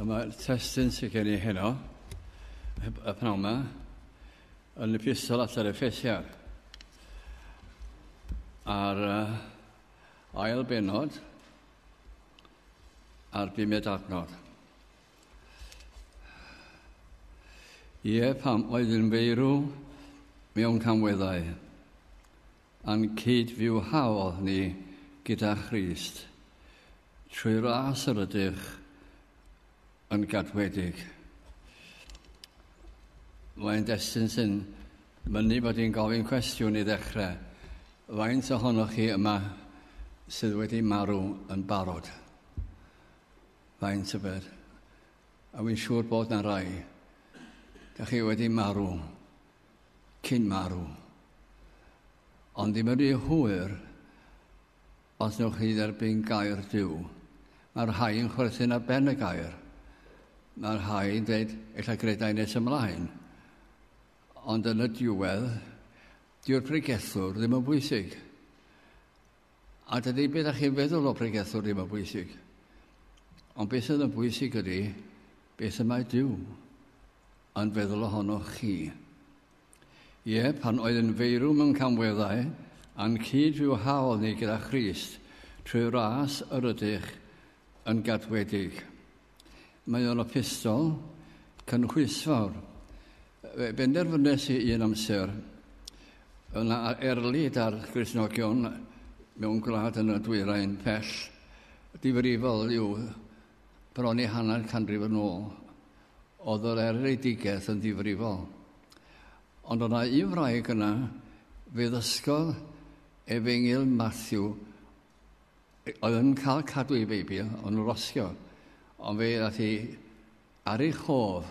Mae'r testyn sydd gen i heno, y pnawn yma, yn epistol at yr Effesiad. A'r ail benod, a'r bumed adnod. Ie, pam oedd yn feirw mewn camweddau, a'n cyd-fiwhaol ni gyda Christ, trwy ras yr ydych yn gadwedig. Mae'n destyn sy'n mynnu bod hi'n gofyn cwestiwn i ddechrau. Faint ohonoch chi yma sydd wedi marw yn barod? Faint y byd? A wy'n siŵr bod na rai. Da chi wedi marw, cyn marw. Ond ddim wedi hwyr os nwch chi dderbyn gair Duw. Mae'r rhai yn chwerthin ar ben y gair. Mae'r rhai yn dweud, eich gredau nes ymlaen. Ond yn y diwedd, diw'r pregethwr ddim yn bwysig. A dydy beth ydych chi'n feddwl o pregethwr ddim yn bwysig. Ond beth sydd yn bwysig ydy, beth y mae Duw yn feddwl ohonoch chi. Ie, pan oedd yn feirw mewn camweddau, a'n cyd-fiwhaol ni gyda Christ, trwy ras yr ydych yn gadwedig. Mae o'n epistol cynhwysfawr. Benderfynes i un amser, yna erlyd ar Gristnogion mewn gwlad yn y Dwyrain pell, difrifol yw bron i hanner canrif yn ôl. Oedd yr eredigaeth yn difrifol. Ond o'na un wraig yna, fe ddysgodd Efengil Matthew, oedd yn cael cadw ei Beibl, ond rosio. Ond fe ddaeth hi ar ei chof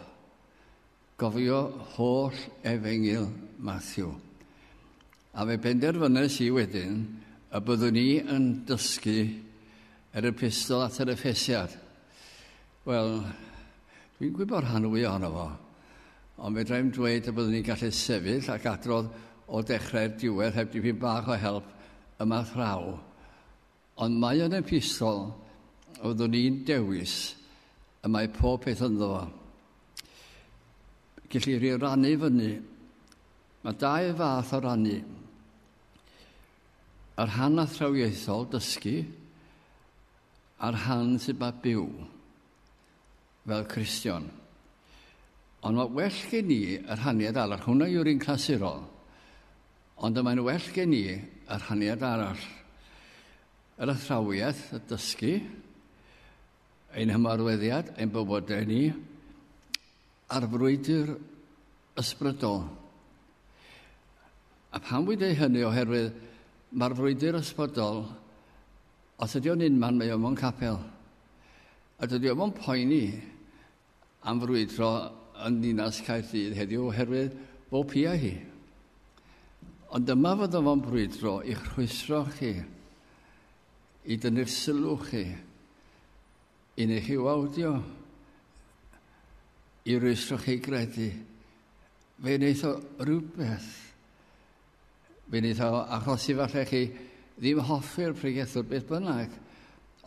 gofio holl Efengil Matthew. A fe benderfynes i wedyn y byddwn ni yn dysgu yr epistol at yr Effesiad. Wel, dwi'n gwybod rhan fwy ohono fo, ond fedrai'm dweud y byddwn ni'n gallu sefyll ac adrodd o dechrau'r diwedd heb dipyn bach o help yma thraw. Ond mae yn epistol o fyddwn ni'n dewis y mae pob peth ynddo fo. Gellir ei rannu fyny. Mae dau fath o rannu. Yr rhan athrawieithol, dysgu, a'r rhan sydd mae byw, fel Cristion. Ond mae well gen i yr rhaniad arall. Hwna yw'r un clasurol. Ond mae'n well gen i yr rhaniad arall. Yr athrawiaeth, y dysgu, ein hymarweddiad, ein bywydau ni, a'r frwydr ysbrydol. A pan wy'n dweud hynny oherwydd mae'r frwydr ysbrydol, os ydy o'n unman, mae o'n mewn capel. A dydy o'n poeni am frwydro yn Ninas Caerdydd heddiw oherwydd bob pia hi. Ond dyma fod o'n brwydro i'ch rhwystro chi, i dynnu'r sylw chi, i neu chi wawdio, i rhwystro chi gredu. Fe wneith o rhywbeth. Fe wneith o achosi falle chi ddim hoffi'r pregethwr beth bynnag,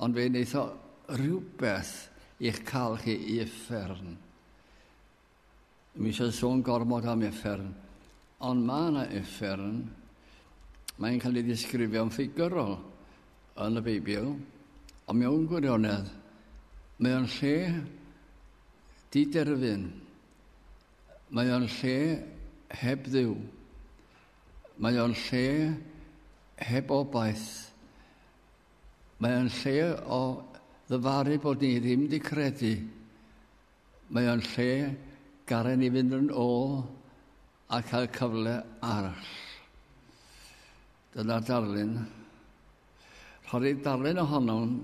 ond fe wneith o rhywbeth i'ch cael chi i effern. Mi eisiau sôn gormod am effern, ond mae yna effern. Mae'n cael ei ddisgrifio'n ffigurol yn y Beibl, ond mewn gwirionedd, mae o'n lle diderfyn. Mae o'n lle heb ddiw. Mae o'n lle heb obaith. Mae o'n lle o ddyfaru bod ni ddim di credu. Mae o'n lle garen ni fynd yn ôl a cael cyfle arall. Dyna'r darlun. Rhoi'r darlun ohono'n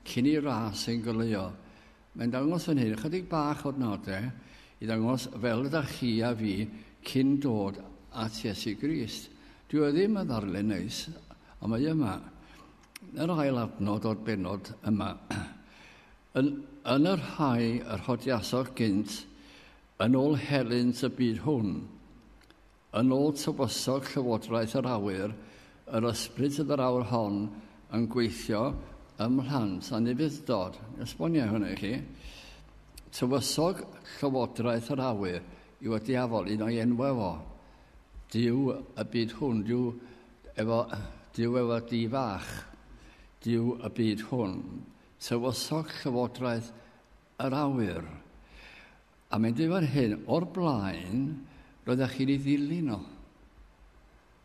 cyn i ras yn goleuo. Mae'n dangos yn hyn chydig bach o nodau i ddangos fel ydych chi a fi cyn dod at Iesu Grist. Dwi o ddim yn ddarlun neis, ond mae yma. Yr ail adnod o'r benod yma. Yn yr rhai yr hodiasog gynt, yn ôl helynt y byd hwn, yn ôl tywysog llywodraeth yr awyr, yr ysbryd sydd yr awr hon yn gweithio ym mhlant a nifyddod. Esbonio hwnna i chi. Tywysog llywodraeth yr awyr yw y diafol, un o'i enwau fo. Dyw y byd hwn, dyw efo di fach, dyw y byd hwn. Tywysog llywodraeth yr awyr. A mae'n dweud fan hyn, o'r blaen, roeddech chi'n ei ddilyn o.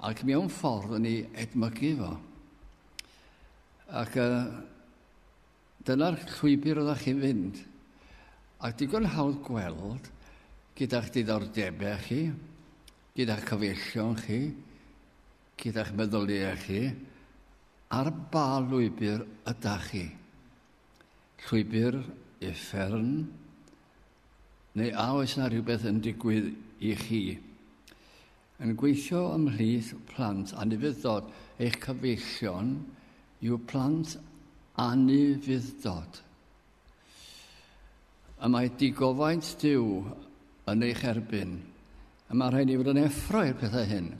Ac mewn ffordd yn ei edmygu fo. Ac dyna'r llwybr oeddech chi'n fynd. Ac digon hawdd gweld gyda'ch diddordebau chi, gyda'ch cyfeillion chi, gyda'ch meddyliau chi, ar ba lwybr ydach chi. Llwybr uffern, neu a oes yna rhywbeth yn digwydd i chi. Yn gweithio ymhlith plant anufudd-dod, eich cyfeillion yw plant anufudd-dod. A mae digofaint Duw yn eich erbyn. A mae rhaid i fod yn effro i'r pethau hyn.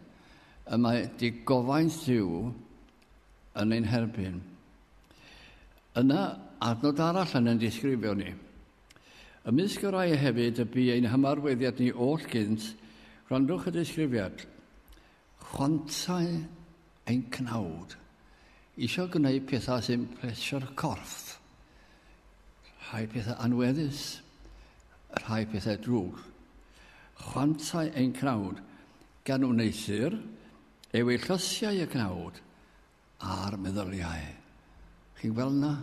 A mae digofaint Duw yn ein herbyn. Yna adnod arall yn disgrifio ni. Ymysg o rai hefyd y bu ein hymarweddiad ni oll gynt, gwrandwch y disgrifiad. Chwantau ein cnawd. Isio gwneud pethau sy'n plesio'r corff. Rhai pethau anweddus, rhai pethau drwg. Chwantau ein cnawd gan wneithir, ei llosiau y cnawd a'r meddyliau. Chi'n gweld na?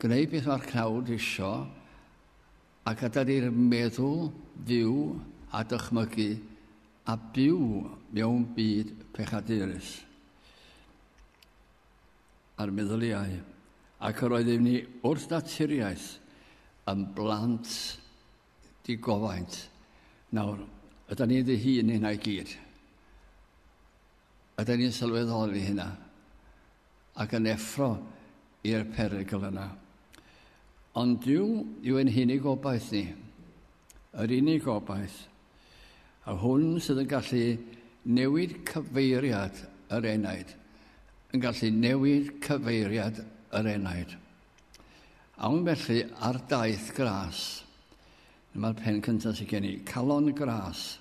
Gwneud beth mae'r cnawd isio, ac adael i'r meddwl fyw a dychmygu a byw mewn byd pechadurus. A'r meddyliau. Ac yr oeddwn ni wrth naturiaeth yn blant digofaint. Nawr, ydyn ni'n ddihun hynna i gyd. Ydyn ni'n sylweddoli hynna. Ac yn effro i'r perygl yna. Ond yw ein unig obaith ni. Yr unig obaith. A hwn sydd yn gallu newid cyfeiriad yr enaid. Yn gallu newid cyfeiriad yr enaid. Awn felly ar daith gras. Dyma'r pen cyntaf sydd gen i. Calon gras.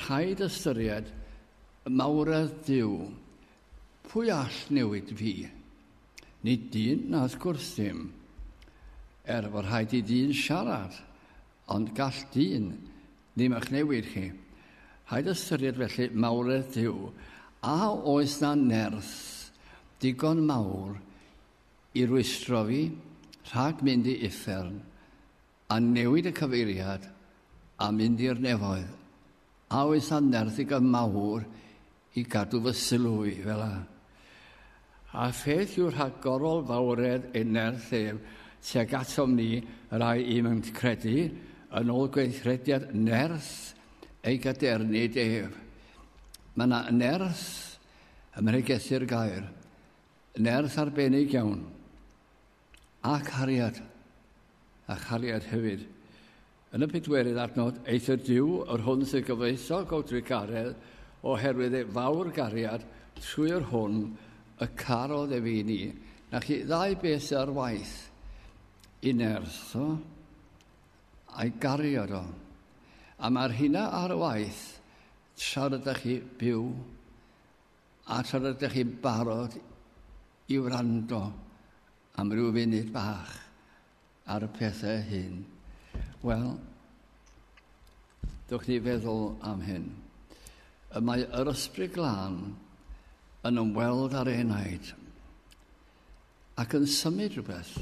Rhaid ystyried mawredd Duw. Pwy all newid fi? Nid dyn na wrth gwrs ddim. Fod rhaid i dyn siarad, ond gall dyn ddim eich newid chi. Rhaid ystyried felly mawredd Duw. A oes na nerth digon mawr i rwystro fi rhag mynd i uffern a newid y cyfeiriad a mynd i'r nefoedd. A oes na nerth digon mawr i gadw fy sylw i fel yna. A pheth yw'r rhagorol fawredd ein nerth ef tuag atom ni, rai i'm yn credu, yn ôl gweithrediad nerth ei gadernu ef. Mae yna nerth, ymregethu'r gair, nerth arbennig iawn, a chariad hefyd. Yn y pedwerydd adnod, eithaf Duw yr hwn sy'n gyfoethog o drwy garedd, oherwydd ei fawr gariad trwy'r hwn y carodd e fi ni. Na chi ddau beth ar waith i nerth o, a'i gariad o. A mae'r hynna ar waith tra rydych chi byw a tra rydych chi'n barod i wrando am ryw funud bach ar y pethau hyn. Wel, dwch ni feddwl am hyn. Mae yr ysbryd glân yn ymweld ar enaid ac yn symud rhywbeth.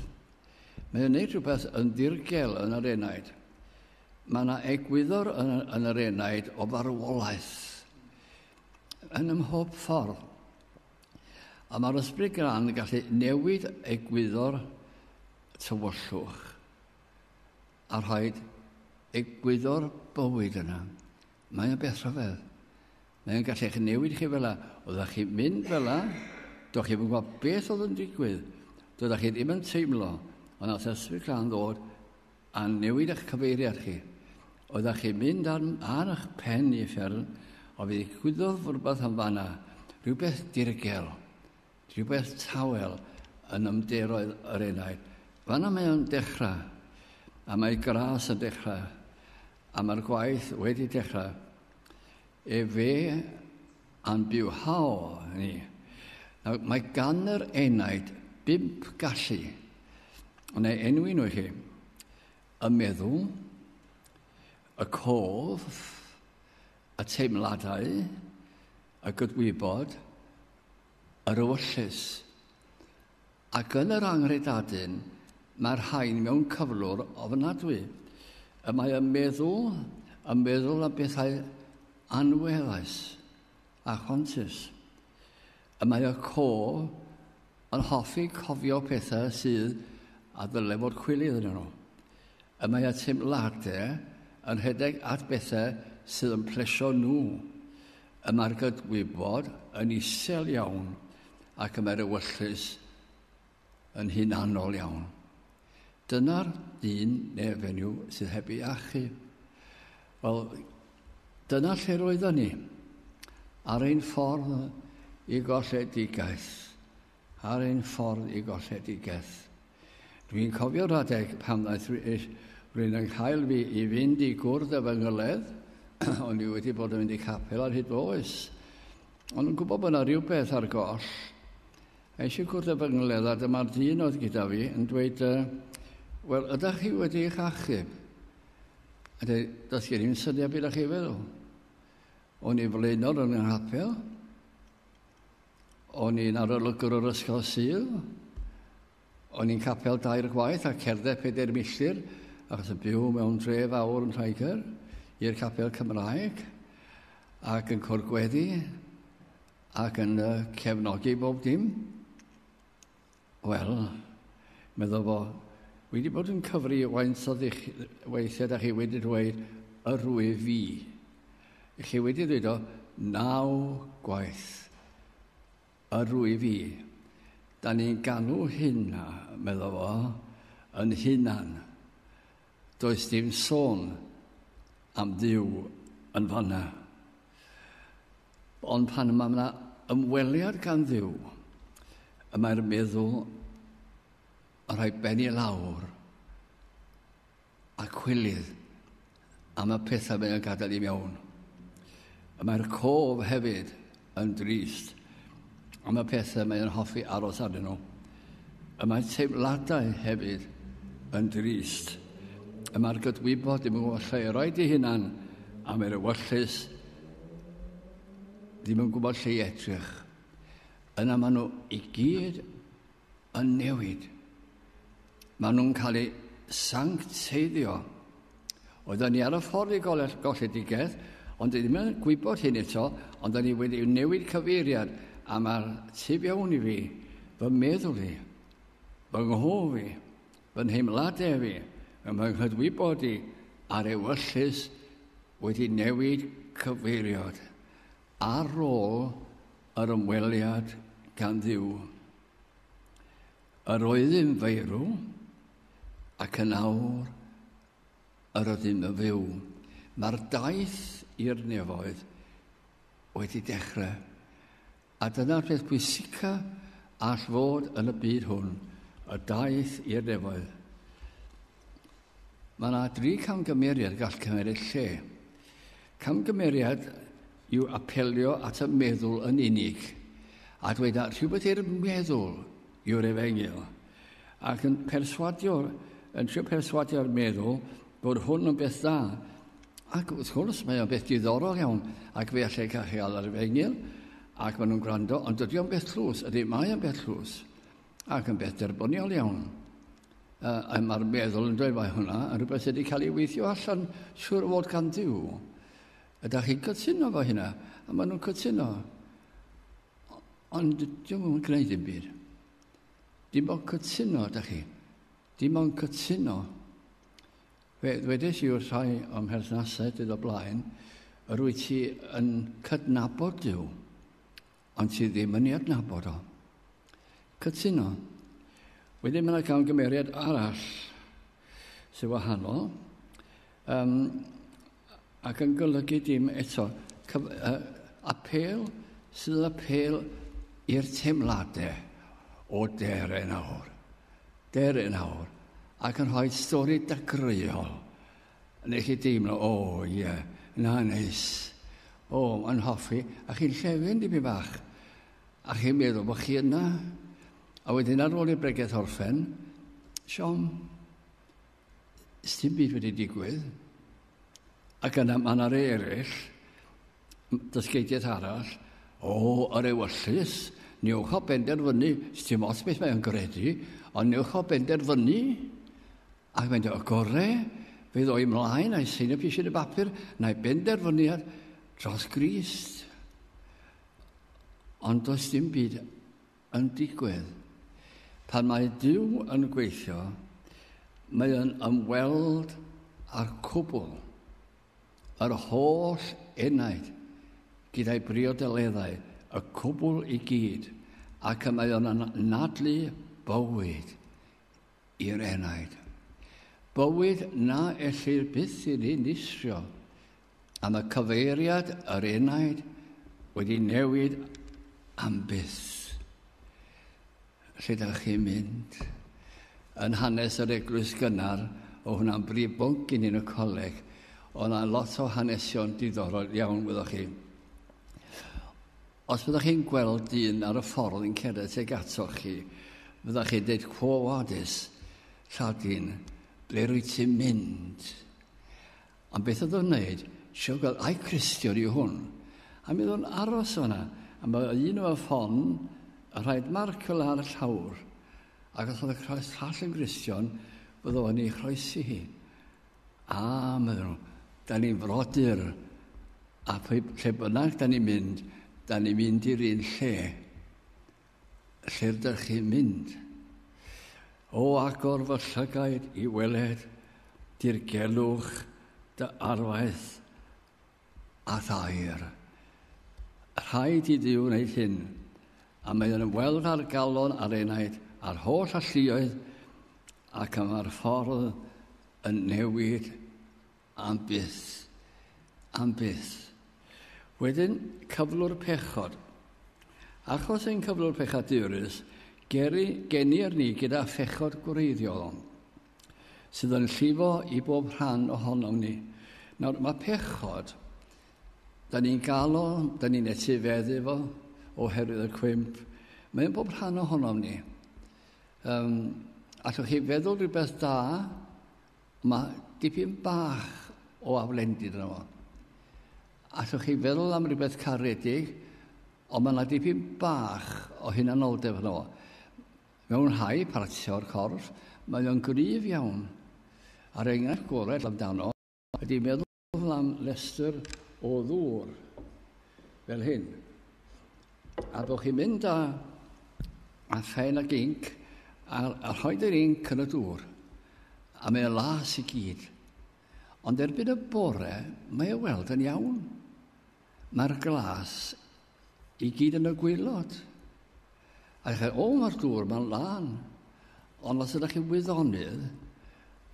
Mae'n gwneud rhywbeth yn ddirgel yn yr enaid. Mae yna egwyddor yn yr enaid o farwolaeth yn ymhob ffordd. A mae'r ysbryd glân yn gallu newid egwyddor tywyllwch a rhaid egwyddor bywyd yna. Mae'n beth rhyfedd. Mae'n gallu eich newid chi fel yna. Oeddech chi'n mynd fel yna, do'ch chi'n gwybod beth oedd yn digwydd. Doeddech chi ddim yn teimlo, ond nath ysbryd glân ddod a newid eich cyfeiriad chi. Oeddech chi'n mynd ar eich pen i uffern, o fydd eich gwyddodd rhywbeth am fanna, rhywbeth dirgel, rhywbeth tawel yn ymderoedd yr enaid. Fanna mae o'n dechrau. A mae gras yn dechrau, a mae'r gwaith wedi dechrau. Fe a'n byw haw ni. Mae gan yr enaid 5 gallu. Neu enwi nhw i chi. Y meddwl, y cof, y teimladau, y gydwybod, yr ewyllus. Ac yn yr angredadyn, mae'r rhain mewn cyflwr ofnadwy. Mae y meddwl am bethau anweddus a chwantus. Mae y yn hoffi cofio pethau sydd a ddyle fod chwilydd yn nhw. Mae y teimladau yn rhedeg at bethau sydd yn plesio nhw. Mae'r gydwybod yn isel iawn ac mae'r ewyllus yn hunanol iawn. Dyna'r dyn neu fenyw sydd heb ei achu. Wel, dyna lle roeddwn ni, ar ein ffordd i golledigaeth. Ar ein ffordd i golledigaeth. Dwi'n cofio'r adeg pan ddaeth rwy'n yn cael fi i fynd i gwrdd efo ngyledd, ond i wedi bod yn mynd i capel ar hyd oes. Ond yn gwybod bod yna rhywbeth ar goll. Eisiau gwrdd efo ngyledd, a dyma'r dyn oedd gyda fi yn dweud, wel, ydych chi wedi eich achub? A does gen i'n syniad beth ydych chi feddwl. O'n i flaenor yn nghapel. O'n i'n arolygwr o'r ysgol Sul. O'n i'n capel 2 gwaith a cerdded 4 milltir, achos yn byw mewn dre fawr yn Lloegr, i'r capel Cymraeg, ac yn cwrdd-gweddi, ac yn cefnogi bob dim. Wel, meddwl fo, wedi bod yn cyfri weithiau da chi wedi dweud y rwy fi. Chi wedi dweud o 9 gwaith. Y rwy fi. Da ni'n ganw hynna, meddwl fo, yn hunan. Does dim sôn am Dduw yn fanna. Ond pan mae yna ymweliad gan Dduw, mae'r meddwl yn rhoi ben i lawr a chwilydd am y pethau mae'n gadael i mewn. Mae'r cof hefyd yn drist am y pethau mae'n hoffi aros arnyn nhw. Mae'r teimladau hefyd yn drist. Mae'r gydwybod ddim yn gwybod lle i roed ei hunan a mae'r ewyllus ddim yn gwybod lle i edrych. Yna maen nhw i gyd yn newid. Maen nhw'n cael eu sancteiddio. Oedden ni ar y ffordd i golledigaeth, ond ddim yn gwybod hyn eto, ond ni wedi newid cyfeiriad a mae'r tu fewn i fi, fy meddwl i, fy nghof i, fy nheimladau fi, a fy nghydwybod i a'r ewyllus wedi newid cyfeiriad ar ôl yr ymweliad gan Dduw. Yr oeddym feirw ac yn awr yr oeddym y fyw. Mae'r daith i'r nefoedd wedi dechrau. A dyna'r peth pwysica all fod yn y byd hwn, y daith i'r nefoedd. Mae yna 3 camgymeriad gall cymeriad lle. Camgymeriad yw apelio at y meddwl yn unig, a dweud na rhywbeth i'r meddwl yw'r efengil, ac yn trio perswadio'r meddwl bod hwn yn beth dda. Ac wrth gwrs, mae o'n beth diddorol iawn, ac fe allai cael ei ar efengil, ac maen nhw'n gwrando, ond dydy o'n beth tlws, ydy mae o'n beth tlws, ac yn beth derboniol iawn. A mae'r meddwl yn dweud mae hwnna, a rhywbeth wedi cael ei weithio allan siŵr o fod gan Dduw. Ydych chi'n cytuno fo hynna, a maen nhw'n cytuno. Ond diolch yn gwneud dim byd. Dim ond cytuno, ydych chi. Dim ond cytuno. Wedys i'r rhai o'n perthnasau dydd o blaen, yr wyt ti yn cydnabod Dduw, ond ti ddim yn ei adnabod o. Cytuno. Wedyn mae'n cael gymeriad arall sy'n wahanol, ac yn golygu dim eto. Apel sydd apel i'r teimladau o der yn awr. ac yn rhoi stori degreol. Yn eich chi deimlo, na neis. Yn hoffi, a chi'n llefyn dipyn bach. A chi'n meddwl bod chi yna. A wedyn ar ôl i'r bregeth orffen, Siom, ysdim byd wedi digwydd. Ac yna mae yna eraill, dysgeidiaeth arall, yr ewyllus, niwch o benderfynu, ysdim os beth mae'n gredu, ond niwch o benderfynu, ac mae'n dweud, y gorau, fydd o'i mlaen a'i sy'n y pysyn y bapur, na'i benderfyniad dros Grist. Ond does dim byd yn digwydd. Pan mae Duw yn gweithio, mae yn ymweld â'r cwbl, yr holl enaid gyda'i briodoleddau, y cwbl i gyd, ac mae yn anadlu bywyd i'r enaid. Bywyd na ellir byth i ni nisio am y cyfeiriad yr enaid wedi newid am byth. Lle ydych chi'n mynd? Yn hanes yr eglwys gynnar, o hwnna'n brif bwnc i ni yn y coleg, o'na lot o hanesion diddorol iawn fyddwch chi. Os byddwch chi'n gweld dyn ar y ffordd yn cerdded tuag atoch chi, fyddwch chi'n dweud, Quo vadis, Lladin, ble rwyt ti'n mynd? Ond beth oedd o'n wneud? Sio gael, ai Cristion i hwn. A mi oedd o'n aros o'na. A mae un o'r ffon, a rhaid marcio ar y llawr. Ac os oedd y croes llall yn Cristion, bydd o'n ei chroesi hi. Meddwl, da ni'n frodyr. A lle bynnag da ni'n mynd i'r un lle. Lle ydych chi'n mynd? Agor fy llygaid i weled, dirgelwch dy arwaith a thair. Rhaid i Dduw wneud hyn, a mae yn ymweld â'r galon a'r enaid, a'r holl alluoedd, ac mae'r ffordd yn newid am byth. Am byth. Wedyn, cyflwr pechod. Achos ein cyflwr pechadurus, genir ni gyda phechod gwreiddiol, sydd yn llifo i bob rhan ohonom ni. Nawr, mae pechod, da ni'n galw, da ni'n etifeddu fo, oherwydd y cwymp, mae'n bob rhan ohonom ni. Allwch chi feddwl rhywbeth da, mae dipyn bach o aflendid yna fo. Allwch chi feddwl am rhywbeth caredig, ond mae yna dipyn bach o hunanoldeb yna fo. Mewn rhai partio'r corff, mae o'n gryf iawn. A'r enghraifft gorau amdano ydy meddwl am lester o ddŵr, fel hyn. A bod chi'n mynd a ffen a ginc, a rhoed yr inc yn y dŵr, a mae'n las i gyd. Ond erbyn y bore, mae e weld yn iawn. Mae'r glas i gyd yn y gwylod. A chi, mae'r dŵr, mae'n lan. Ond os ydych chi'n wyddonydd,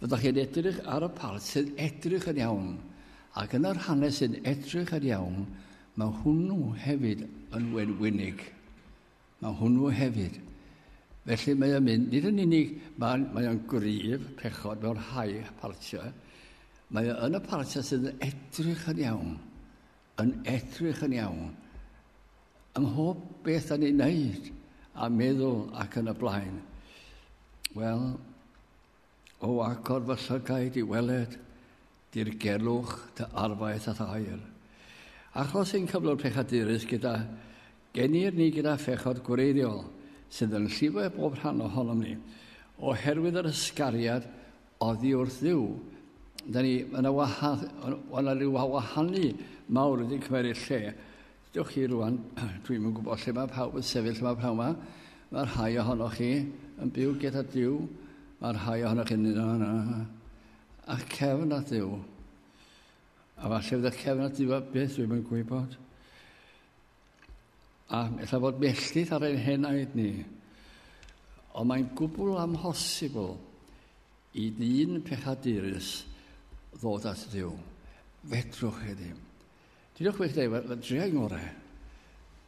fyddwch chi'n edrych ar y part sy'n edrych yn iawn. Ac yn yr hanes sy'n edrych yn iawn, mae hwnnw hefyd yn wenwynig. Mae hwnnw hefyd. Felly mae o'n mynd, nid yn unig, mae o'n gryf, pechod, mewn rhai partiau. Mae yn y partiau sydd yn edrych yn iawn. Yn edrych yn iawn. Ym mhob beth da ni'n neud a meddwl ac yn y blaen. Wel, agor fy llygaid i weled, dirgelwch dy arfaeth a thair. Achos ein cyflwr pechadurus genir ni gyda phechod gwreiddiol, sydd yn llifo bob rhan ohonom ni, oherwydd yr ysgariad oddi wrth Dduw. Yna rhyw wahanu mawr wedi cymeryd lle. Dewch chi rwan, dwi'n yn gwybod lle mae pawb yn sefyll yma pnawn yma. Mae'r rhai ohonoch chi yn byw gyda Duw. Mae'r rhai ohonoch chi'n a cefn a Duw. A falle fydd y cefn a Duw a beth dwi'n yn gwybod. A ella bod melltith ar ein henaid ni. Ond mae'n gwbl amhosibl i ddyn pechadurus ddod at Duw. Fedrwch chi ddim. Diolch bych dweud, dreau ngorau.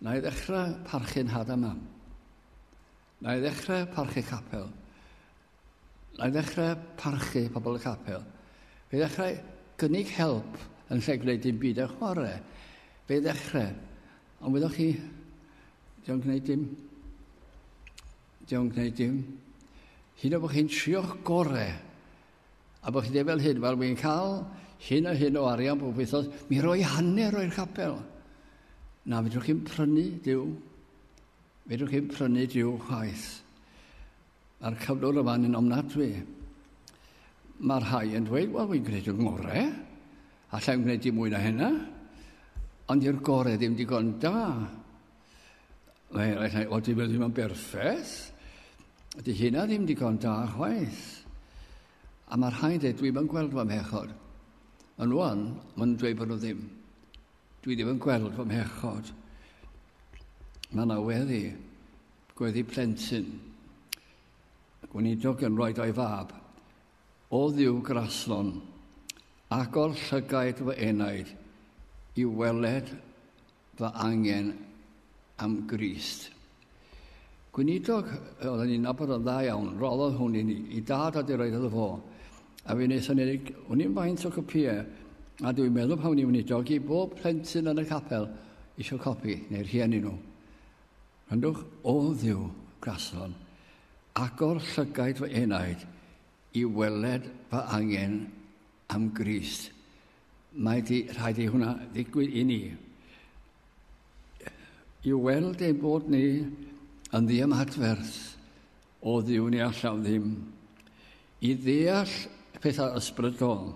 Na i ddechrau parchu'n had a mam. Na i ddechrau parchu capel. Na i ddechrau parchu pobl y capel. Fe ddechrau gynnig help yn lle gwneud dim byd a chwarae. Fe ddechrau. Ond wedoch chi, diolch gwneud dim. Diolch gwneud dim. Hyn o bod chi'n trio'ch gorau. A bod chi ddim fel hyn, wel wy'n cael hyn o arian bob wythnos, mi roi hanner o'r capel. Na, fedrwch chi'n prynu Dyw. Fedrwch chi'n prynu Dyw chwaith. Mae'r cyflwr yma'n yn ofnadwy. Mae'r rhai yn dweud, wel, wy'n gwneud yn ngorau. Allai'n gwneud dim mwy na hynna. Ond i'r gorau ddim digon da. Mae'n rhaid, o, dim yn berffaith. Ydy hynna ddim digon da chwaith. A mae'r rhaid dweud, dwi'n yn gweld fy mhechod. Yn rwan, mae'n dweud bod nhw ddim. Dwi ddim yn gweld fy mhechod. Mae yna gweddi plentyn. Gweinidog yn roed o'i fab. O Dduw graslon, agor llygaid fy enaid i weled fy angen am Grist. Gweinidog, oedden ni'n nabod yn dda iawn, roddodd hwn i dad a di roed iddo fo. A fi nes yn unig, hwn i'n faint o copiau, a dwi'n meddwl pan ni'n weinidog i bob plentyn yn y capel eisiau copi, neu'r rhieni nhw. Rhandwch, o Dduw graslon, agor llygaid fy enaid i weled fy angen am Grist. Mae rhaid i hwnna ddigwydd i ni. I weld ein bod ni yn ddiamadferth o Dduw ni allan ddim. I ddeall pethau ysbrydol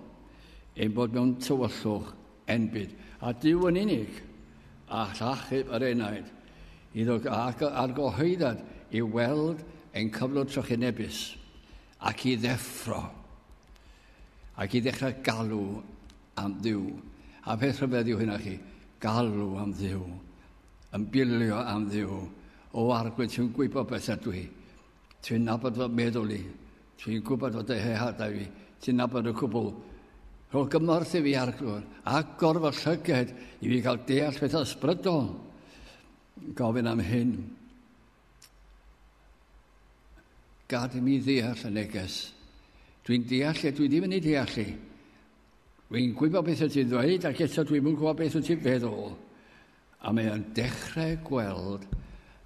ein bod mewn tywyllwch enbyd. A Dyw yn unig a llachub yr enaid iddo argyhoeddad i weld ein cyflwr trychinebus ac i ddeffro ac i ddechrau galw am Dduw. A peth rhyfedd yw hynna chi, galw am Dduw, yn bilio am Dduw. O arglwydd, ti'n gwybod beth ydw i. Ti'n nabod fy meddwl i. Ti'n gwybod fod ei hadau fi. Ti'n nabod y cwbl. Rwy'n gymorth i fi arglwydd. Agor fy llyged i fi gael deall pethau ysbrydol. Gofyn am hyn. Gad i mi ddeall y neges. Dwi'n deall e, dwi ddim yn ei deall i. Dwi'n gwybod beth ydw ti'n dweud ac eto dwi'n gwybod beth ydw ti'n feddwl. A mae'n dechrau gweld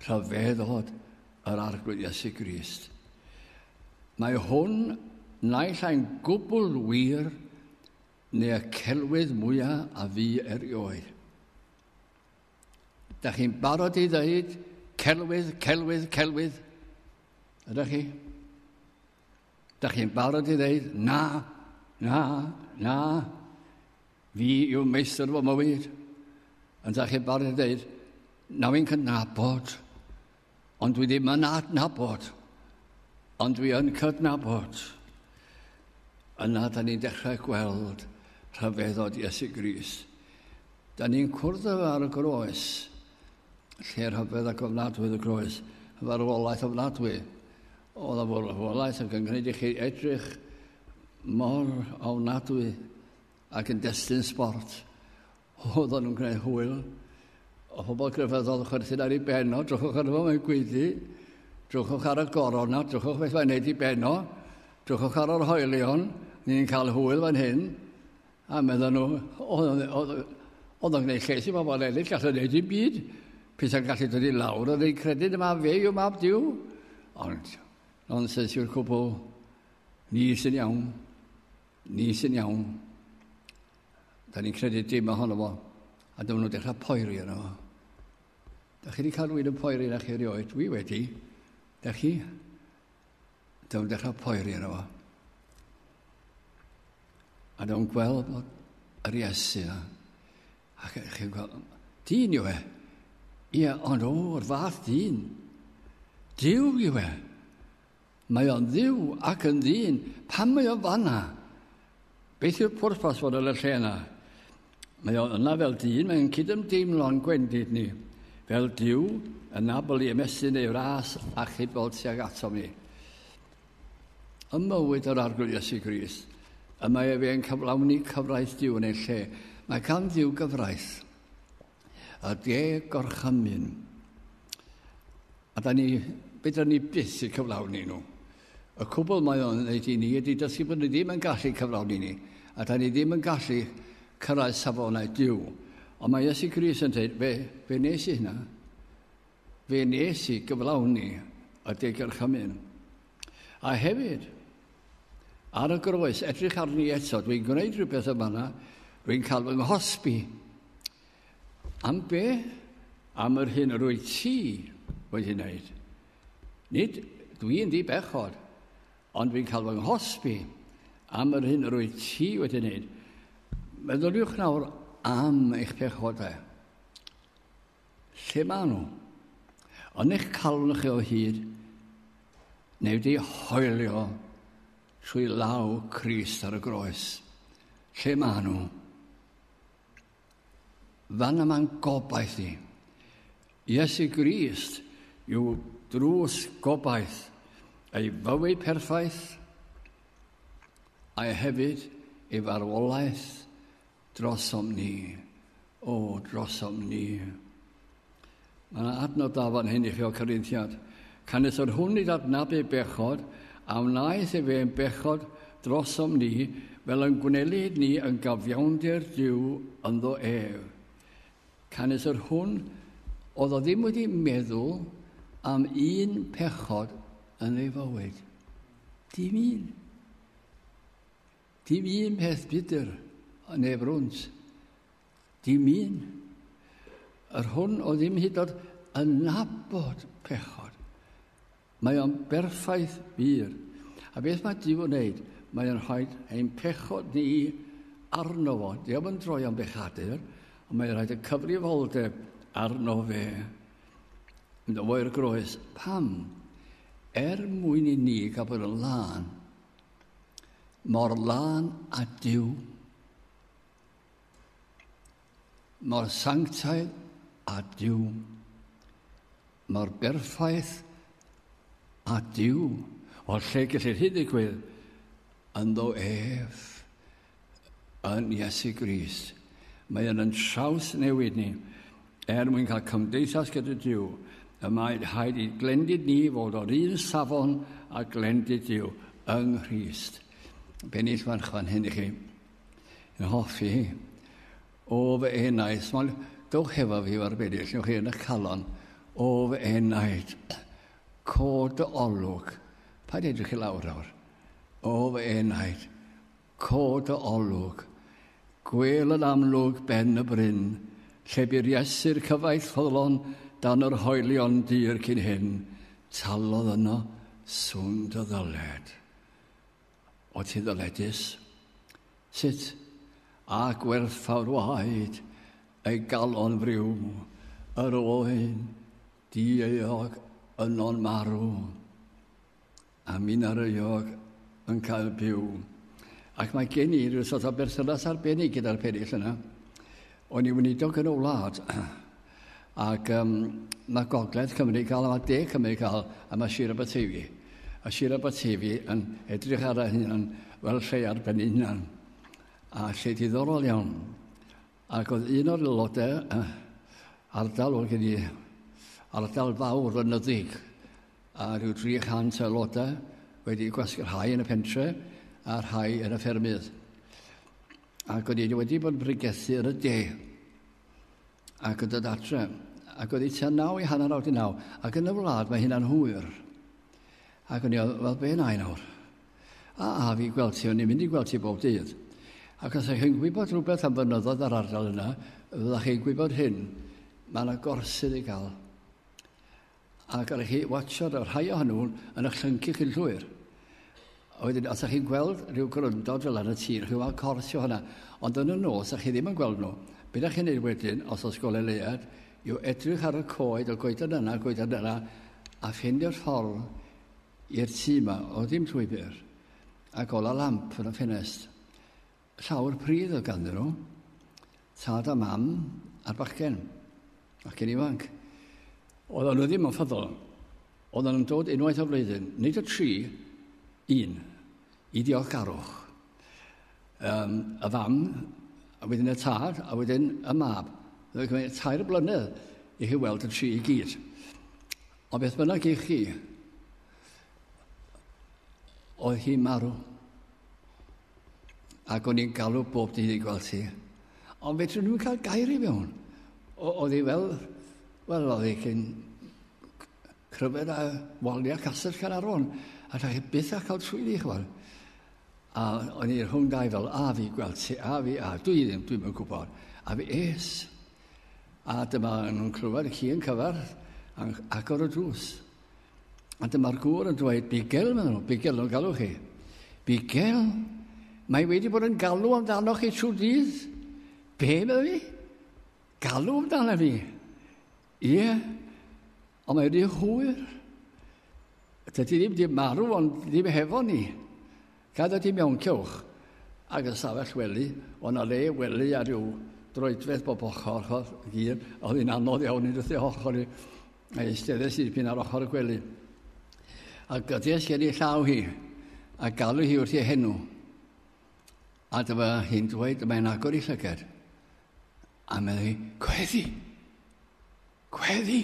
rhyfeddod yr arglwydd Iesu Grist. Mae hwn naill ai'n gwbl wir neu y celwydd mwyaf a fi erioed. Da chi'n barod i ddweud celwydd? Ydych chi? Da chi'n barod i ddweud na, fi yw meistr fy mywyd. Ond da chi'n barod i ddweud, na fi'n cydnabod, ond dwi ddim yn adnabod, ond dwi yn cydnabod. Yna, da ni'n dechrau gweld rhyfeddod Iesu Grist. Da ni'n cwrdd ar y groes, lle rhyfedd ac ofnadwy y groes, farwolaeth ofnadwy. Oedd y farwolaeth ac yn gwneud i chi edrych mor ofnadwy ac yn destun sport. Oedd nhw'n gwneud hwyl. O pobl gryfeddol chwerthin ar ei benno, drwchwch ar fo mewn gweiddi, drwchwch ar y gorona, drwchwch beth mae'n neud i benno, drwchwch ar yr hoelion, ni'n cael hwyl fan hyn, a meddwl nhw, oedd o'n gwneud lles i bobl eraill, gallu neud i'n byd, peth yn gallu dod i lawr, oedd ein credyd yma fe yw mab Dyw. Ond, nonsens yw'r cwbl, ni sy'n iawn. Da ni'n credu dim ohono fo, a dyma nhw'n dechrau poeri yno fo. Da chi wedi cael rhywun yn poeri na chi erioed? Dwi wedi. Da chi? Dyma nhw'n dechrau poeri yno fo. A dyma nhw'n gweld bod yr Iesu yna. A chi'n gweld, dyn yw e. Ie, ond yr fath dyn. Dyw yw e. Mae o'n Dduw ac yn ddyn. Pam mae o fanna? Beth yw'r pwrpas fod yn y lle yna? Mae o yna fel dyn, mae'n cydymdeimlo'n gwendid ni. Fel Dyw, yn nabod i ymestyn ei ras a chybod sy'n ato mi. Ym mywyd yr arglwydd Iesu Grist, y mae fe'n cyflawni cyfraith Dyw yn ei lle. Mae gan Dduw gyfraith, y de gorchymyn. A beth ni byth i cyflawni nhw. Y cwbl mae o'n wneud i ni ydy dysgu bod ni ddim yn gallu cyflawni ni, a da ni ddim yn gallu cyrraedd safonau Duw. Ond mae Iesu Grist yn dweud, fe nes i hynna. Fe nes i gyflawni y degyrchymyn. A hefyd, ar y groes, edrych arni eto, dwi'n gwneud rhywbeth yma yna, dwi'n cael fy nghosbi. Am be? Am yr hyn yr wyt ti wedi wneud. Nid dwi'n di bechod, ond dwi'n cael fy nghosbi am yr hyn yr wyt ti wedi wneud. Meddyliwch nawr am eich pechodau. Lle maen nhw? Ond eich calon chi o hyd, neu wedi hoelio trwy law Crist ar y groes. Lle maen nhw? Fan yma'n gobaith ni. Iesu Grist yw drws gobaith ei fywyd perffaith a hefyd ei farwolaeth drosom ni. O, drosom ni. Mae yna adnod da fan hyn i chi o Corinthiad. Canes o'r hwn i adnabu bechod, a wnaeth e fe'n bechod drosom ni, fel yn gwneud ni yn gafiawnder Duw ynddo ef. Canes o'r hwn, oedd o ddim wedi meddwl am un pechod yn ei fywyd. Dim un. Dim un peth bydr yn ei frwnt. Dim un. Yr hwn o ddim hyd oed yn nabod pechod. Mae o'n berffaith byr. A beth mae Duw yn wneud? Mae o'n rhoi ein pechod ni arno fo. Diolch yn droi am bechadur, ond mae'n rhaid y cyfrifoldeb arno fe. Mynd o foi'r groes. Pam? Mwyn i ni gael bod yn lân. Mor lân a Duw. Mor sanctaidd a Duw. Mor berffaith a Duw. O'r lle gellir hyd i gwydd ynddo ef yn Iesu Grist. Mae yn traws newid ni mwyn cael cymdeithas gyda Duw. Y mae rhaid i glendid ni fod o'r un safon a glendid Duw yng Nghrist. Benyll fan hyn i chi yn hoffi hi. O fy enaid, dowch hefo fi o'r bedyll, newch chi yn y calon. O fy enaid, cod y olwg. Paid edrych i lawr awr. O fy enaid, cod y olwg. Gwel yn amlwg ben y bryn, lle byr Iesu'r cyfaith ffyddlon dan yr hoelion dyr cyn hyn, talodd yno swnd y ddyled. O ti ddyledus? Sut? A gwerthfawr waed ei galon friw, yr oen di-eog yno'n marw, a min ar eog yn cael byw. Ac mae gen i rhyw sort o berthynas arbennig gyda'r perill yna. O'n i weinidog yn y wlad, ac mae Gogledd Cymru cael, a mae De Cymru cael, a mae Sir Aberteifi. A Sir Aberteifi yn edrych ar hynny'n fel lle arbennig hynny'n. A lle diddorol iawn. Ac oedd un o'r aelodau, ardal o'r gen i, ardal fawr ynyddig, a rhyw 300 aelodau wedi gwasgarhau yn y pentre a rhai yn y ffermydd. Ac oedd i wedi bod yn brigethu yn y De. Ac yn dod adre. Ac oedd i tua 9 i hanner awr 9. Ac yn y wlad mae hynna'n hwyr. Ac o'n i, wel, be na i nawr? A fi gweld ti, o'n i'n mynd i gweld ti bob dydd. Ac os ydych chi'n gwybod rhywbeth am fynyddoedd ar ardal yna, fyddwch chi'n gwybod hyn, mae yna gorsydd i gael. Ac ar eich chi watsio'r rhai ohonyn nhw yn eich llyncu chi'n llwyr. Wedyn, os ydych chi'n gweld rhyw gryndod fel yna tîr, chi'n gweld corsio hwnna, ond yn y nos, ydych chi ddim yn gweld nhw. Be ydych chi'n neud wedyn, os oes gole leiad, yw edrych ar y coed, o goedan yna, a ffeindio'r ffordd i'r tŷ yma, o ddim trwy byr, ac ola lamp yn y ffenest. Llawer pryd oedd ganddyn nhw, tad a mam a'r bachgen, bachgen ifanc. Oedden nhw ddim yn ffyddol. Oedden nhw'n dod unwaith o flwyddyn, nid o 3, 1, i diolchgarwch. Y fam, a wedyn y tad, a wedyn y mab. Dwi'n gwneud 3 blynedd i chi weld y 3 i gyd. O beth bynnag i chi, oedd hi'n marw. Ac o'n i'n galw bob dydd i gweld hi. Ond fedrwn nhw'n cael gair i fewn. Oedd hi wel, oedd hi cyn cryfed a waliau castell Caernarfon. A da chi byth a cael trwy'n i chwal. A o'n i'r hwn dau fel, a fi gweld ti, a fi, dwi'n yn gwybod. A fi es. A dyma nhw'n clywed chi yn cyfarth agor y drws. A dyma'r gŵr yn dweud, Bigel, Bigel nhw'n galw chi. Bigel, mae wedi bod yn galw amdano chi trwy dydd. Be meddwl fi? Galw amdano fi. Ie, ond mae wedi hwyr. Dydy ddim wedi marw, ond ddim hefo ni. Gada di mewn cewch. Ac yn stafell wely, o'n a le wely a ryw droedfedd bob ochr gyr. Oedd hi'n anodd iawn i ddweud ochr i. A eisteddes i dipyn ar ochr y gwely. A gydes gen i llaw hi, a galw hi wrth ei henw. A dyma hi'n dweud, mae'n agor i llygad. A meddwl hi, gweddi. Gweddi.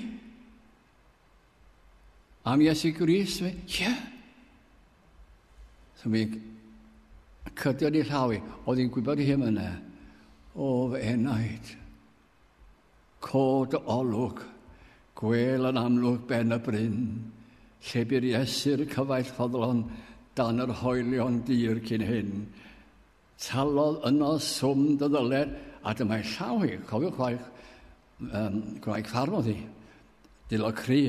Am Iesu Grist, ie. So mi cydio ni llaw hi, oedd hi'n gwybod hi yma. O fy enaid, cod olwg, gwel yn amlwg ben y bryn, lle byr Iesu'r cyfaill ffodlon dan yr hoelion dir cyn hyn. Talodd yno swm dy ddyled, a dyma'i llaw hi, cofiwch gwaith ffarmodd hi, dilo cri.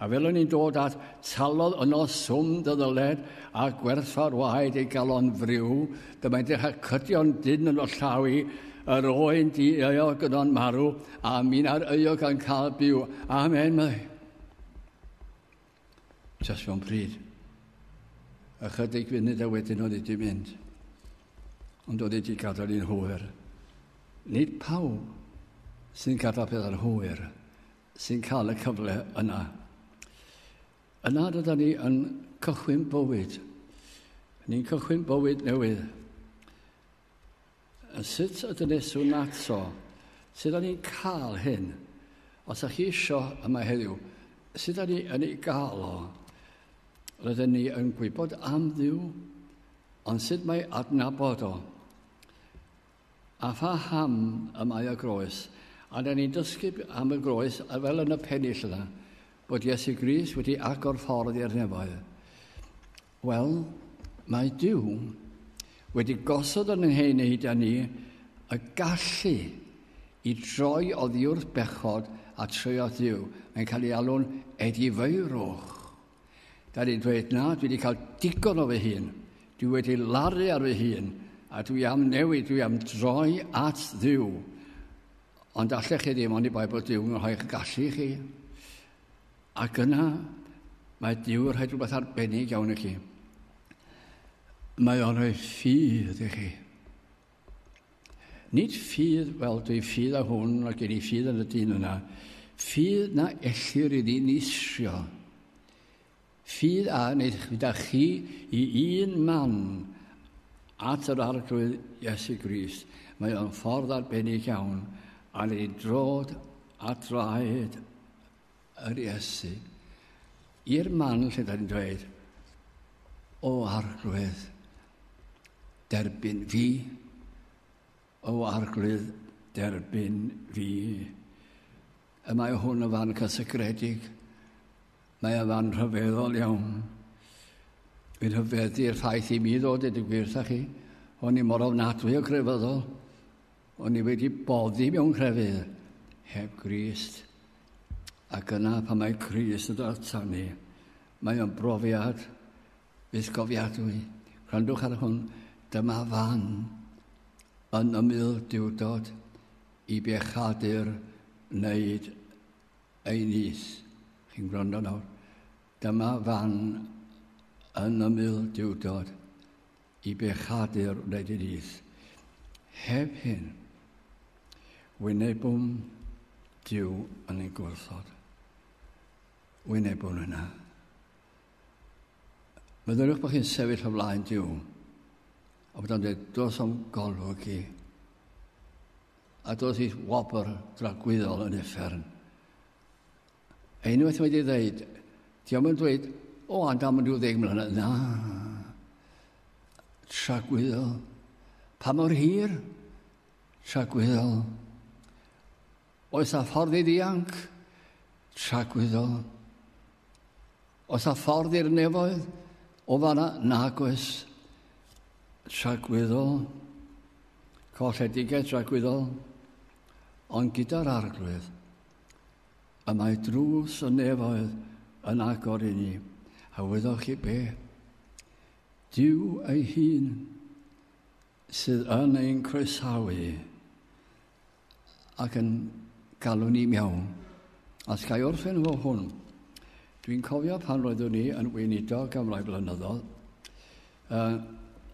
A fel o'n i'n dod at talodd yno swm dy ddyled a gwerthfawr waed ei galon friw, dyma'i'n dechrau cydio'n dyn yn o llaw hi, yr oen di euog yn o'n marw, a mi'n ar euog yn cael byw. Amen, meddwl. Just fewn pryd. Ychydig funud a wedyn oedd wedi mynd. Ond oedd wedi gadael i'n hwyr. Nid pawb sy'n gadael peth ar hwyr sy'n cael y cyfle yna. Yna dydyn ni yn cychwyn bywyd. Ni'n cychwyn bywyd newydd. Sut ydyn neswn ato? Sut ydyn ni'n cael hyn? Os ydych chi isio yma heddiw, sut ydyn ni yn ei gael o? Rydyn ni yn gwybod am Dduw, ond sut mae adnabod o? A pha ham y mae y groes? A da ni'n dysgu am y groes, a fel yn y pennill yna, bod Iesu Grist wedi agor ffordd i'r nefoedd. Wel, mae Dduw wedi gosod yn nghenid â ni y gallu i droi oddi wrth bechod a troi o Dduw. Mae'n cael ei alw'n edifeirwch. Da ni'n dweud, na, dwi wedi cael digon o fy hun. Dwi wedi laru ar fy hun. A dwi am newid, dwi am droi at Dduw. Ond allech chi ddim ond i bai bod Dduw yn rhoi'ch gallu chi. Ac yna, mae Dduw yn rhoi rhywbeth arbennig iawn i chi. Mae o'n rhoi ffydd i chi. Nid ffydd, wel, dwi ffydd a hwn, ac gen i ffydd yn y dyn yna. Ffydd na ellir i ddyn isio. Ffydd a wneud gyda chi i un man at yr arglwydd Iesu Grist. Mae o'n ffordd arbennig iawn a wneud drod a draed yr Iesu. I'r man lle da ni'n dweud, o arglwydd, derbyn fi, o arglwydd, derbyn fi. Y mae hwn yn fan cysygredig. Mae y fan rhyfeddol iawn. Fi'n hyfeddu'r ffaith i mi ddod i'r gwirth â chi. O'n i mor ofnadwy o grefyddol. O'n i wedi boddi mewn crefydd heb Grist. Ac yna pan mae Grist yn dod ata ni, mae o'n brofiad fusgofiadwy. Gwrandwch ar hwn, dyma fan yn ymyl diwdod i bechadur wneud ei nis. Chi'n gwrando nawr. Dyma fan yn ymyl diwdod i bechadur wneud ei nis. Heb hyn, wynebwn Dduw yn ei gwrthod. Wynebwn yna. Meddylwch bod chi'n sefyll o flaen Dduw, a bod o'n dweud, dos o'n golwg i, a dos i wobr dragwyddol yn effern. A unwaith wedi dweud, diolch yn dweud, o, and am yn 10 mlynedd. Na, tragwyddol. Pa mor hir? Tragwyddol. Oes a ffordd i ddianc? Tragwyddol. Oes a ffordd i'r nefoedd? O fanna, nag oes. Tragwyddol. Colledigaeth tragwyddol. Ond gyda'r arglwydd, y mae drws y nefoedd yn agor i ni. A wyddwch chi be? Dyw ei hun sydd yn ein croesawu ac yn galw ni mewn. A sgai orffen fo hwn. Dwi'n cofio pan roeddwn ni yn weinidog am rai blynyddoedd.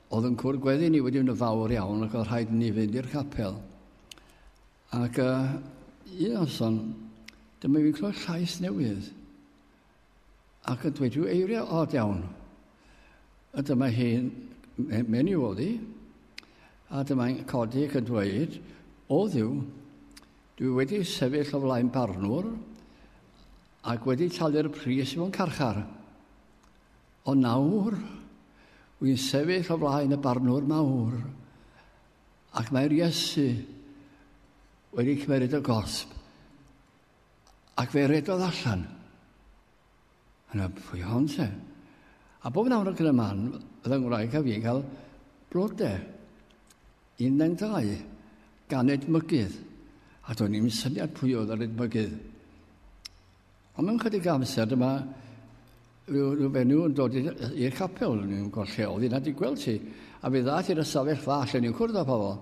Oedd yn cwrdd gweddi ni wedi yn y fawr iawn ac oedd rhaid ni fynd i'r capel. Ac un noson, dyma fi'n clywed llais newydd. Ac yn dweud, yw eiriau od iawn. A dyma hi'n menyw oedd hi. A dyma'n codi ac yn dweud, o ddiw, dwi wedi sefyll o flaen barnwr ac wedi talu'r pris mewn carchar. O nawr, wy'n sefyll o flaen y barnwr mawr ac mae'r Iesu wedi cymeryd y gosb ac fe redodd allan. Yna, pwy hon te? A bob nawr ac yn y man, oedd yng Ngwraig a fi'n cael blodau. 12, ganed mygydd. A do'n i'n syniad pwy oedd ar edmygydd. Ond mewn chydig amser, dyma rhyw fenyw yn dod i'r capel, ni'n gweld lle oedd hi'n wedi gweld ti. A fe ddaeth i'r ystafell fach lle ni'n cwrdd â pobl.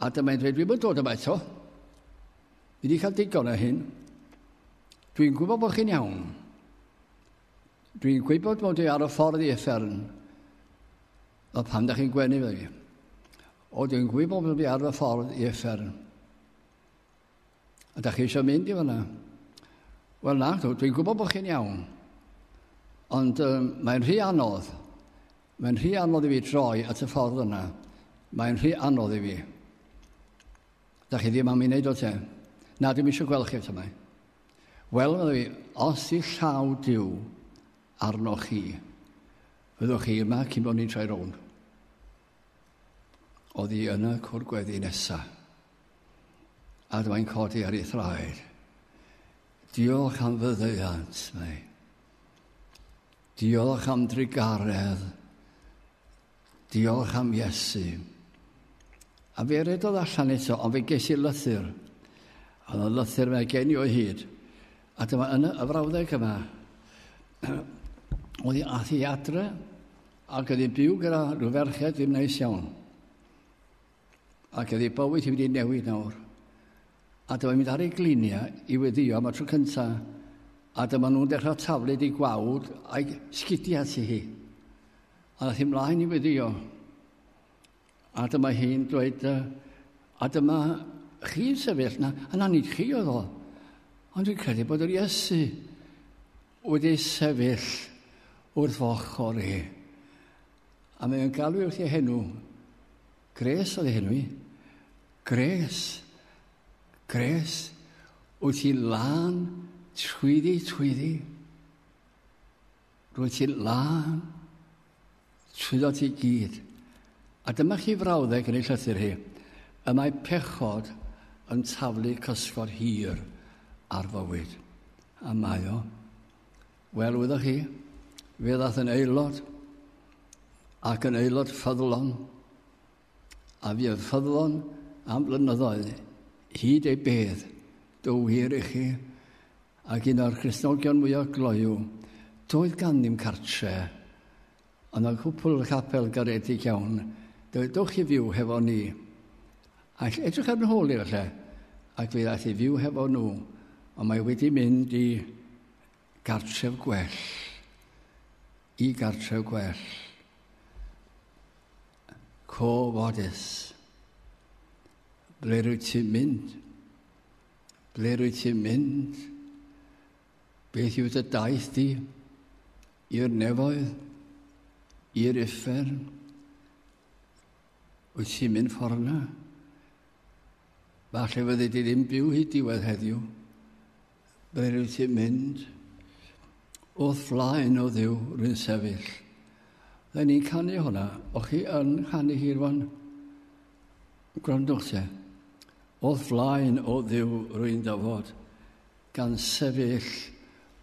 A dyma'n dweud, dwi'n mynd dod yma eto. Fi wedi cael digon o hyn. Dwi'n gwybod bod chi'n iawn. Dwi'n gwybod bod chi ar y ffordd i effern. O pam da chi'n gwenu fe fi. O, dwi'n gwybod bod fi ar y ffordd i effern. A da chi eisiau mynd i fanna? Wel na, dwi'n gwybod bod chi'n iawn. Ond mae'n rhy anodd. Mae'n rhy anodd i fi troi at y ffordd yna. Mae'n rhy anodd i fi. Da chi ddim am ei wneud o te. Na, dwi'n eisiau gweld chi eto mai. Wel, medda fi, os i llaw Duw arnoch chi, fyddwch chi yma cyn bod ni'n troi rownd. Oedd hi yn y cwr gweddi nesaf. A dyma'n codi ar ei thraed. Diolch am fyddeuant, mai. Diolch am drigaredd. Diolch am Iesu. A fe redodd allan eto, ond fe ges i lythyr. A oedd y lythyr mae gen i o hyd. A dyma yn y frawddeg yma, oedd hi ath i adre ac oedd hi'n byw gyda rhyw ferched ddim neis iawn. Ac oedd hi bywyd hi wedi newid nawr. A dyma mynd ar ei glinia i weddio am y tro cyntaf. A dyma nhw'n dechrau taflu di gwawd a'i sgidiau ti hi. A nath hi mlaen i weddio. A dyma hi'n dweud, a dyma chi'n sefyll na, a na nid chi oedd o. Ond dwi'n credu bod yr Iesu wedi sefyll wrth ochr i. A mae'n galw wrth ei henw. Gres oedd ei henw i. Gres. Gres. Wyt ti'n lan twyddi. Rwyt ti'n lan trwyddo ti gyd. A dyma chi frawddeg yn ei llythyr hi. Y mae pechod yn taflu cysgod hir ar fywyd. A mae o. Wel, wyddwch chi, fe ddath yn aelod ac yn aelod ffyddlon. A fi oedd ffyddlon am blynyddoedd hyd ei bedd dywir i chi. Ac un o'r Cristnogion mwyaf gloiw, doedd gan ddim cartre. Ond y cwpl capel garedig iawn, dewch i fyw hefo ni. A edrych ar nhw i'r lle, ac fe ddaeth i fyw hefo nhw. Ond mae wedi mynd i gartref gwell. I gartref gwell. Co-fodus. Ble rwy ti'n mynd? Ble rwy ti'n mynd? Beth yw dy daith di? I'r nefoedd? I'r uffern? Wyt ti'n mynd ffordd na? Falle fyddi di ddim byw hyd diwedd heddiw. Ble rwyt ti'n mynd? Wrth flaen o Dduw rwy'n sefyll. Rhaid ni'n canu hwnna. O chi yn canu hi rwan? Gwrandwch te. Oedd flaen o ddiw rwy'n dafod, gan sefyll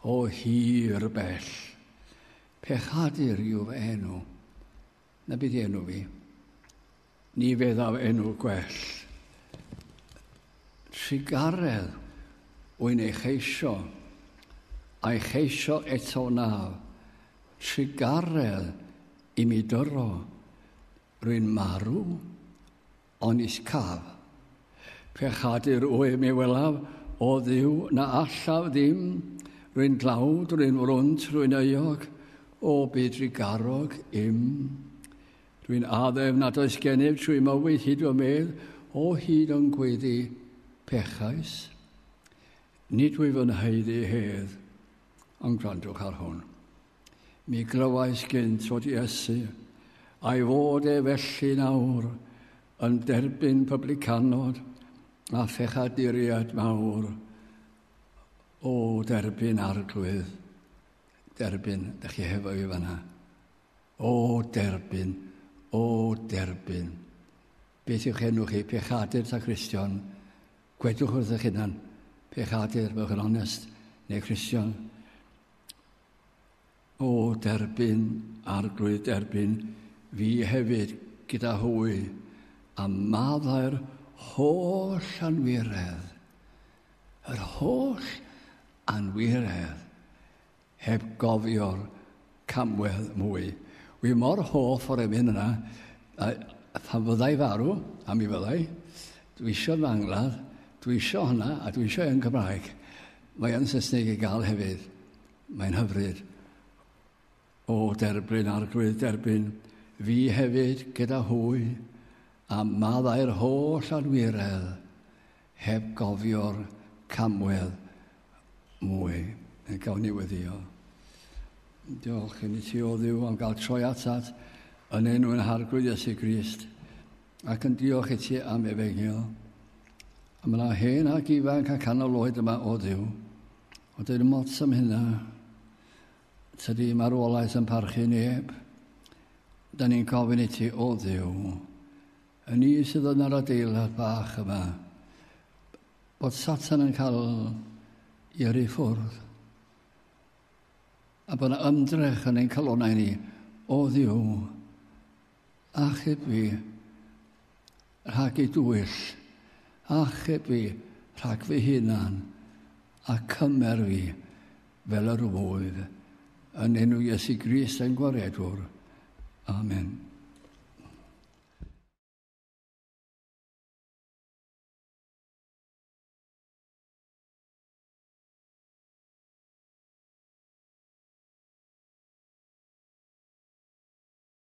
o hir bell. Pechadur yw fy enw. Na bydd enw fi. Ni feddaf enw gwell. Trigaredd wy'n ei cheisio, a'i cheisio eto naf. Trigaredd i mi dyro, rwy'n marw, ond is caf. Pechadur o'i mi welaf, o ddiw na allaf ddim, rwy'n dlawd, rwy'n wrwnt, rwy'n euog, o byd trigarog im. Rwy'n addef nad oes gennyf trwy mywyd hyd o medd, o hyd o'n gweddi pechais. Nid wyf yn heiddi hedd, ond gwrandwch ar hwn. Mi glywais gynt fod Iesu, a'i fod e felly nawr, yn derbyn publicanod a phechaduriad mawr. O derbyn arglwydd, derbyn, da chi hefo i fanna. O derbyn, o derbyn. Beth yw'ch enw chi? Pechadur ta Cristion? Gwedwch wrth eich hunan. Pechadur, fewch yn onest, neu Cristion. O derbyn, arglwydd derbyn, fi hefyd gyda hwy, a maddau'r holl anwiredd, yr holl anwiredd, heb gofio'r camwedd mwy. Wi mor hoff o'r emyn yna, a pan fyddai farw, a mi fyddai, dwi eisiau mangladd, dwi eisiau hwnna, a dwi eisiau yn Gymraeg. Mae yn Saesneg i gael hefyd. Mae'n hyfryd. O derbyn, arglwydd derbyn, fi hefyd gyda hwy, a maddau'r holl anwiredd, heb gofio'r camwedd mwy. Yn gael ni weddio. Diolch i ni ti o Dduw am gael troi atat yn enw'n arglwydd Iesu Grist. Ac yn diolch i ti am efengil. A mae yna hen ac ifanc ac canol oed yma o Dduw. O dyn mots am hynna. Tydi marwolaeth yn parchu neb. Da ni'n gofyn i ti o Dduw. Y ni sydd yn yr adeilad bach yma. Bod Satan yn cael i'r ei ffwrdd. A bod yna ymdrech yn ein calonau ni. O Dduw. Achub fi rhag ei dwyll. Achub fi rhag fy hunan. A cymer fi fel yr wydd. Yn enw Iesu Grist ein gwaredwr. Amen.